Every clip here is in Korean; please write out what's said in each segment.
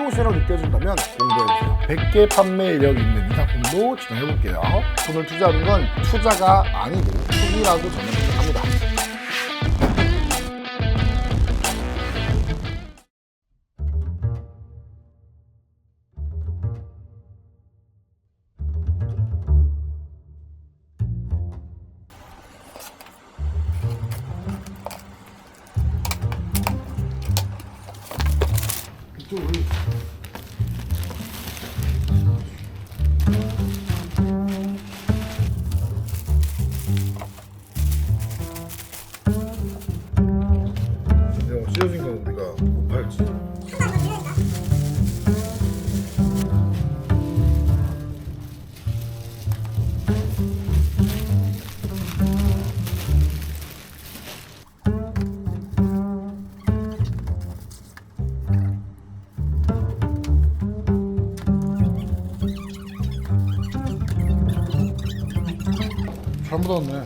새로우시라고 느껴진다면 공부해주세요. 100개 판매 이력 있는 이 상품도 진행해볼게요. 돈을 투자하는 건 투자가 아니고 투기라고 저는 생각합니다. 이쪽으로 씌워진 건 우리가 못 팔지. 잘 묻었네.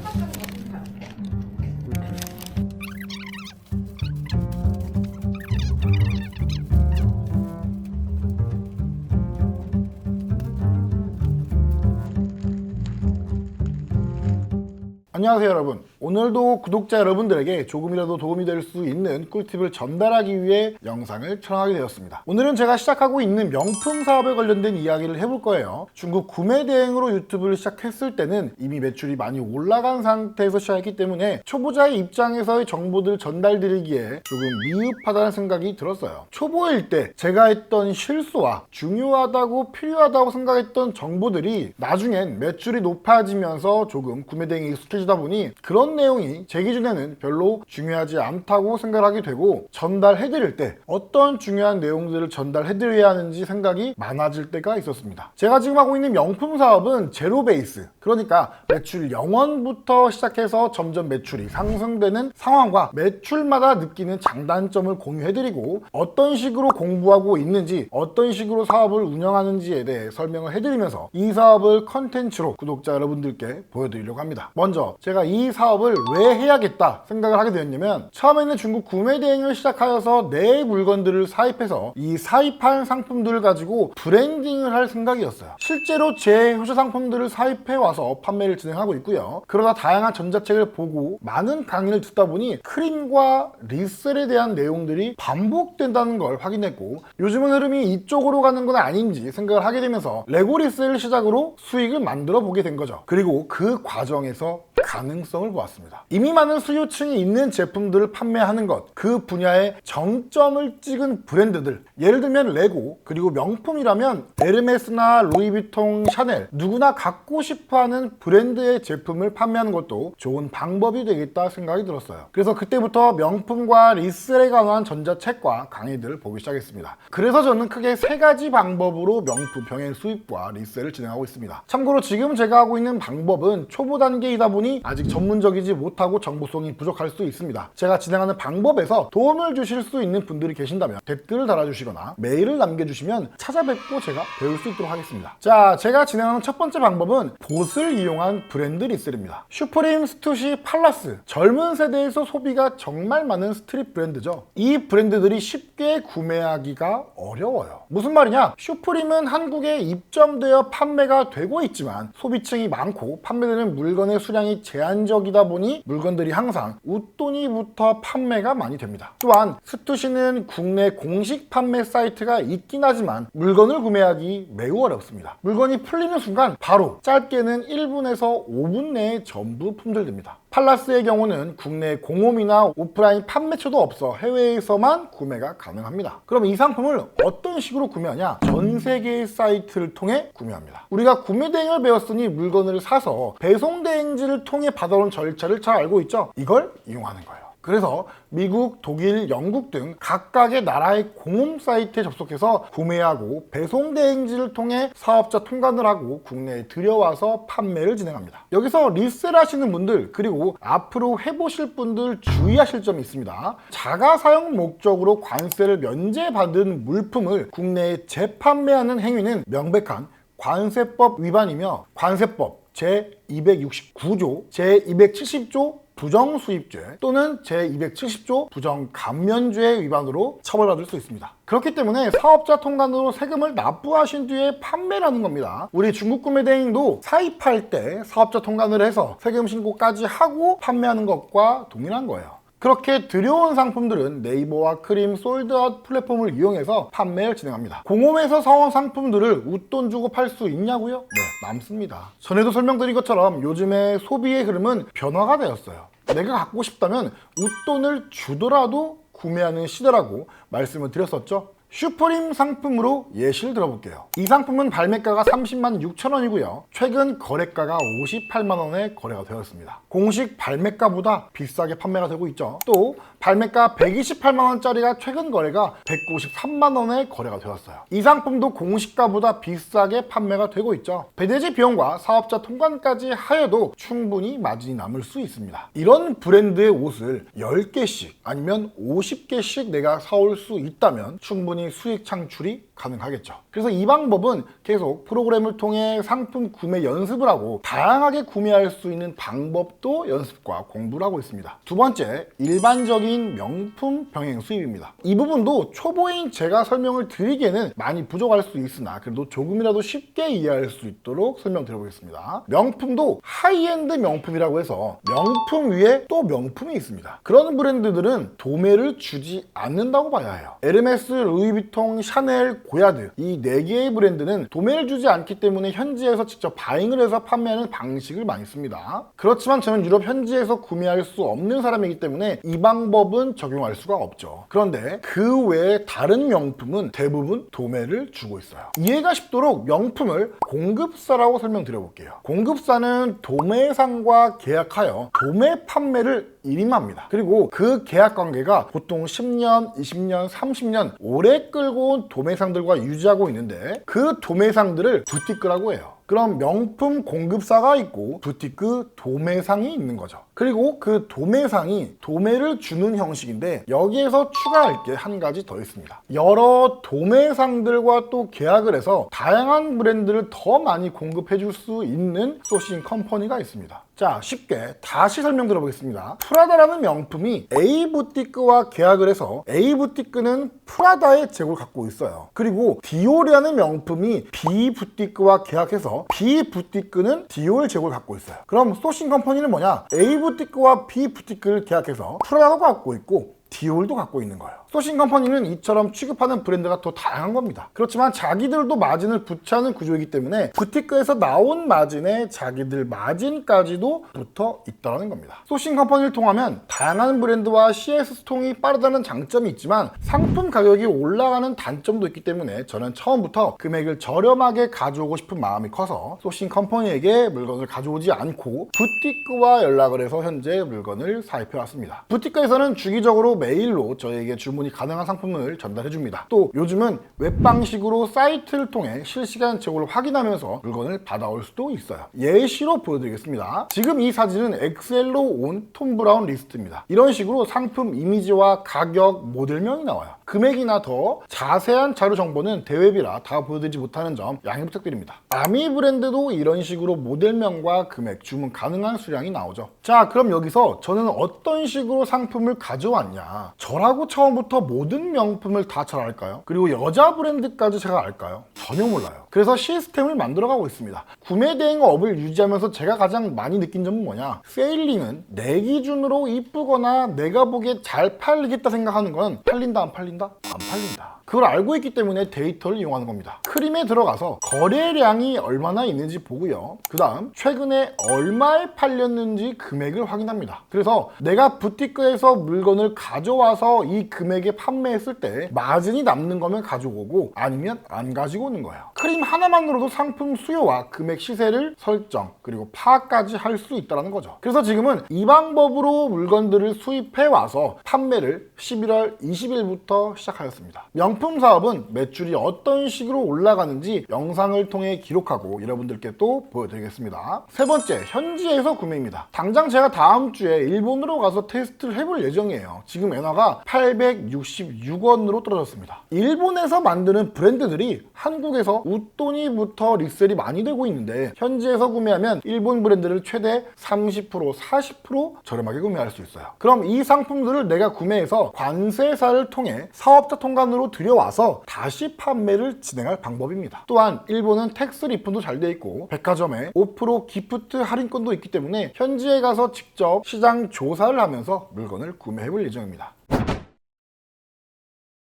안녕하세요 여러분. 오늘도 구독자 여러분들에게 조금이라도 도움이 될 수 있는 꿀팁을 전달하기 위해 영상을 촬영하게 되었습니다. 오늘은 제가 시작하고 있는 명품 사업에 관련된 이야기를 해볼 거예요. 중국 구매 대행으로 유튜브를 시작했을 때는 이미 매출이 많이 올라간 상태에서 시작했기 때문에 초보자의 입장에서의 정보들 전달드리기에 조금 미흡하다는 생각이 들었어요. 초보일 때 제가 했던 실수와 중요하다고 필요하다고 생각했던 정보들이 나중엔 매출이 높아지면서 조금 구매 대행이 익숙해지다 보니 그런 내용이 제 기준에는 별로 중요하지 않다고 생각하게 되고, 전달해드릴 때 어떤 중요한 내용들을 전달해드려야 하는지 생각이 많아질 때가 있었습니다. 제가 지금 하고 있는 명품 사업은 제로 베이스, 그러니까 매출 0원부터 시작해서 점점 매출이 상승되는 상황과 매출마다 느끼는 장단점을 공유해드리고 어떤 식으로 공부하고 있는지, 어떤 식으로 사업을 운영하는지에 대해 설명을 해드리면서 이 사업을 컨텐츠로 구독자 여러분들께 보여드리려고 합니다. 먼저 제가 이 사업을 왜 해야겠다 생각을 하게 되었냐면, 처음에는 중국 구매 대행을 시작하여서 내 물건들을 사입해서 이 사입한 상품들을 가지고 브랜딩을 할 생각이었어요. 실제로 제 효자 상품들을 사입해 와서 판매를 진행하고 있고요. 그러다 다양한 전자책을 보고 많은 강의를 듣다 보니 크림과 리셀에 대한 내용들이 반복된다는 걸 확인했고, 요즘은 흐름이 이쪽으로 가는 건 아닌지 생각을 하게 되면서 레고 리셀을 시작으로 수익을 만들어 보게 된 거죠. 그리고 그 과정에서 가능성을 보았습니다. 이미 많은 수요층이 있는 제품들을 판매하는 것, 그 분야의 정점을 찍은 브랜드들, 예를 들면 레고, 그리고 명품이라면 에르메스나 루이비통, 샤넬, 누구나 갖고 싶어하는 브랜드의 제품을 판매하는 것도 좋은 방법이 되겠다 생각이 들었어요. 그래서 그때부터 명품과 리셀에 관한 전자책과 강의들을 보기 시작했습니다. 그래서 저는 크게 세 가지 방법으로 명품 병행 수입과 리셀을 진행하고 있습니다. 참고로 지금 제가 하고 있는 방법은 초보 단계이다 보니 아직 전문적이지 못하고 정보성이 부족할 수 있습니다. 제가 진행하는 방법에서 도움을 주실 수 있는 분들이 계신다면 댓글을 달아주시거나 메일을 남겨주시면 찾아뵙고 제가 배울 수 있도록 하겠습니다. 자, 제가 진행하는 첫 번째 방법은 봇을 이용한 브랜드 리셀입니다. 슈프림, 스투시, 팔라스, 젊은 세대에서 소비가 정말 많은 스트릿 브랜드죠. 이 브랜드들이 쉽게 구매하기가 어려워요. 무슨 말이냐? 슈프림은 한국에 입점되어 판매가 되고 있지만 소비층이 많고 판매되는 물건의 수량이 제한적이다 보니 물건들이 항상 웃돈이부터 판매가 많이 됩니다. 또한 스투시는 국내 공식 판매 사이트가 있긴 하지만 물건을 구매하기 매우 어렵습니다. 물건이 풀리는 순간 바로 짧게는 1분에서 5분 내에 전부 품절됩니다. 팔라스의 경우는 국내 공홈이나 오프라인 판매처도 없어 해외에서만 구매가 가능합니다. 그럼 이 상품을 어떤 식으로 구매하냐? 전 세계의 사이트를 통해 구매합니다. 우리가 구매 대행을 배웠으니 물건을 사서 배송 대행지를 통해 받아온 절차를 잘 알고 있죠? 이걸 이용하는 거예요. 그래서 미국, 독일, 영국 등 각각의 나라의 공홈 사이트에 접속해서 구매하고 배송 대행지를 통해 사업자 통관을 하고 국내에 들여와서 판매를 진행합니다. 여기서 리셀 하시는 분들, 그리고 앞으로 해보실 분들 주의하실 점이 있습니다. 자가 사용 목적으로 관세를 면제받은 물품을 국내에 재판매하는 행위는 명백한 관세법 위반이며 관세법 제269조, 제270조 부정수입죄 또는 제270조 부정감면죄 위반으로 처벌받을 수 있습니다. 그렇기 때문에 사업자 통관으로 세금을 납부하신 뒤에 판매를 하는 겁니다. 우리 중국 구매 대행도 사입할 때 사업자 통관을 해서 세금 신고까지 하고 판매하는 것과 동일한 거예요. 그렇게 들여온 상품들은 네이버와 크림, 솔드아웃 플랫폼을 이용해서 판매를 진행합니다. 공홈에서 사온 상품들을 웃돈 주고 팔 수 있냐고요? 네, 남습니다. 전에도 설명드린 것처럼 요즘의 소비의 흐름은 변화가 되었어요. 내가 갖고 싶다면 웃돈을 주더라도 구매하는 시대라고 말씀을 드렸었죠. 슈프림 상품으로 예시를 들어볼게요. 이 상품은 발매가가 30만 6천 원이고요. 최근 거래가가 58만 원에 거래가 되었습니다. 공식 발매가보다 비싸게 판매가 되고 있죠. 또 발매가 128만 원짜리가 최근 거래가 193만 원에 거래가 되었어요. 이 상품도 공시가보다 비싸게 판매가 되고 있죠. 배대지 비용과 사업자 통관까지 하여도 충분히 마진이 남을 수 있습니다. 이런 브랜드의 옷을 10개씩 아니면 50개씩 내가 사올 수 있다면 충분히 수익 창출이 가능하겠죠. 그래서 이 방법은 계속 프로그램을 통해 상품 구매 연습을 하고 다양하게 구매할 수 있는 방법도 연습과 공부를 하고 있습니다. 두 번째, 일반적인 명품 병행 수입입니다. 이 부분도 초보인 제가 설명을 드리기에는 많이 부족할 수 있으나 그래도 조금이라도 쉽게 이해할 수 있도록 설명드려보겠습니다. 명품도 하이엔드 명품이라고 해서 명품 위에 또 명품이 있습니다. 그런 브랜드들은 도매를 주지 않는다고 봐야 해요. 에르메스, 루이비통, 샤넬, 고야드 이 4개의 브랜드는 도매를 주지 않기 때문에 현지에서 직접 바잉을 해서 판매하는 방식을 많이 씁니다. 그렇지만 저는 유럽 현지에서 구매할 수 없는 사람이기 때문에 이 방법은 적용할 수가 없죠. 그런데 그 외에 다른 명품은 대부분 도매를 주고 있어요. 이해가 쉽도록 명품을 공급사라고 설명드려볼게요. 공급사는 도매상과 계약하여 도매 판매를 일임합니다. 그리고 그 계약 관계가 보통 10년, 20년, 30년 오래 끌고 온 도매상들과 유지하고 있는데 그 도매상들을 부티크라고 해요. 그럼 명품 공급사가 있고 부티크 도매상이 있는 거죠. 그리고 그 도매상이 도매를 주는 형식인데 여기에서 추가할 게 한 가지 더 있습니다. 여러 도매상들과 또 계약을 해서 다양한 브랜드를 더 많이 공급해 줄 수 있는 소싱 컴퍼니가 있습니다. 자, 쉽게 다시 설명드려 보겠습니다. 프라다라는 명품이 A 부티크와 계약을 해서 A 부티크는 프라다의 재고를 갖고 있어요. 그리고 디올이라는 명품이 B 부티크와 계약해서 B 부티크는 디올 재고를 갖고 있어요. 그럼 소싱 컴퍼니는 뭐냐? A 부티크와 B 부티크를 계약해서 프라다도 갖고 있고 디올도 갖고 있는 거예요. 소싱 컴퍼니는 이처럼 취급하는 브랜드가 더 다양한 겁니다. 그렇지만 자기들도 마진을 부채하는 구조이기 때문에 부티크에서 나온 마진에 자기들 마진까지도 붙어 있다는 겁니다. 소싱 컴퍼니를 통하면 다양한 브랜드와 CS 소통이 빠르다는 장점이 있지만 상품 가격이 올라가는 단점도 있기 때문에 저는 처음부터 금액을 저렴하게 가져오고 싶은 마음이 커서 소싱 컴퍼니에게 물건을 가져오지 않고 부티크와 연락을 해서 현재 물건을 사입해 왔습니다. 부티크에서는 주기적으로 메일로 저에게 주문이 가능한 상품을 전달해 줍니다. 또 요즘은 웹 방식으로 사이트를 통해 실시간 재고를 확인하면서 물건을 받아올 수도 있어요. 예시로 보여드리겠습니다. 지금 이 사진은 엑셀로 온 톰 브라운 리스트입니다. 이런 식으로 상품 이미지와 가격, 모델명이 나와요. 금액이나 더 자세한 자료 정보는 대웹이라 다 보여드리지 못하는 점 양해 부탁드립니다. 아미 브랜드도 이런 식으로 모델명과 금액, 주문 가능한 수량이 나오죠. 자, 그럼 여기서 저는 어떤 식으로 상품을 가져왔냐? 저라고 처음부터 모든 명품을 다 잘 알까요? 그리고 여자 브랜드까지 제가 알까요? 전혀 몰라요. 그래서 시스템을 만들어가고 있습니다. 구매 대행업을 유지하면서 제가 가장 많이 느낀 점은 뭐냐? 세일링은 내 기준으로 이쁘거나 내가 보기에 잘 팔리겠다 생각하는 건 팔린다 안 팔린다? 안 팔린다. 그걸 알고 있기 때문에 데이터를 이용하는 겁니다. 크림에 들어가서 거래량이 얼마나 있는지 보고요. 그 다음 최근에 얼마에 팔렸는지 금액을 확인합니다. 그래서 내가 부티크에서 물건을 가져와서 이 금액에 판매했을 때 마진이 남는 거면 가져오고 아니면 안 가지고 오는 거예요. 크림 하나만으로도 상품 수요와 금액 시세를 설정 그리고 파악까지 할 수 있다는 거죠. 그래서 지금은 이 방법으로 물건들을 수입해 와서 판매를 11월 20일부터 시작하였습니다. 명품 사업은 매출이 어떤 식으로 올라가는지 영상을 통해 기록하고 여러분들께 또 보여드리겠습니다. 세 번째, 현지에서 구매입니다. 당장 제가 다음 주에 일본으로 가서 테스트를 해볼 예정이에요. 지금 엔화가 866원으로 떨어졌습니다. 일본에서 만드는 브랜드들이 한국에서 웃돈이부터 리셀이 많이 되고 있는데 현지에서 구매하면 일본 브랜드를 최대 30% 40% 저렴하게 구매할 수 있어요. 그럼 이 상품들을 내가 구매해서 관세사를 통해 사업자 통관으로 들여와서 다시 판매를 진행할 방법입니다. 또한 일본은 텍스 리펀도 잘 돼 있고 백화점에 5% 기프트 할인권도 있기 때문에 현지에 가서 직접 시장 조사를 하면서 물건을 구매해 볼 예정입니다.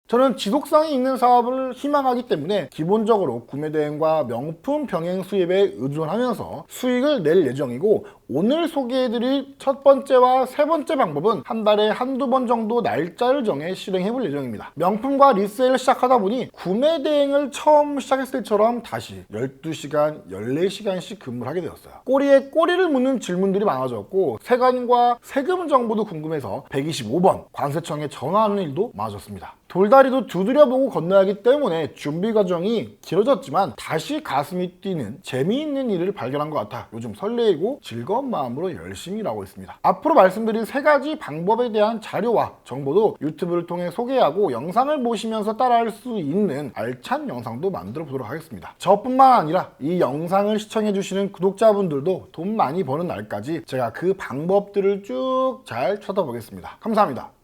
저는 지속성이 있는 사업을 희망하기 때문에 기본적으로 구매 대행과 명품 병행 수입에 의존하면서 수익을 낼 예정이고, 오늘 소개해드릴 첫 번째와 세 번째 방법은 한 달에 한두 번 정도 날짜를 정해 실행해 볼 예정입니다. 명품과 리셀을 시작하다 보니 구매 대행을 처음 시작했을 때처럼 다시 12시간, 14시간씩 근무를 하게 되었어요. 꼬리에 꼬리를 무는 질문들이 많아졌고 세관과 세금 정보도 궁금해서 125번 관세청에 전화하는 일도 많아졌습니다. 돌다리도 두드려보고 건너야 하기 때문에 준비 과정이 길어졌지만 다시 가슴이 뛰는 재미있는 일을 발견한 것 같아 요즘 설레이고 즐거운 마음으로 열심히 일하고 있습니다. 앞으로 말씀드린 세 가지 방법에 대한 자료와 정보도 유튜브를 통해 소개하고 영상을 보시면서 따라할 수 있는 알찬 영상도 만들어 보도록 하겠습니다. 저뿐만 아니라 이 영상을 시청해 주시는 구독자분들도 돈 많이 버는 날까지 제가 그 방법들을 쭉 잘 찾아보겠습니다. 감사합니다.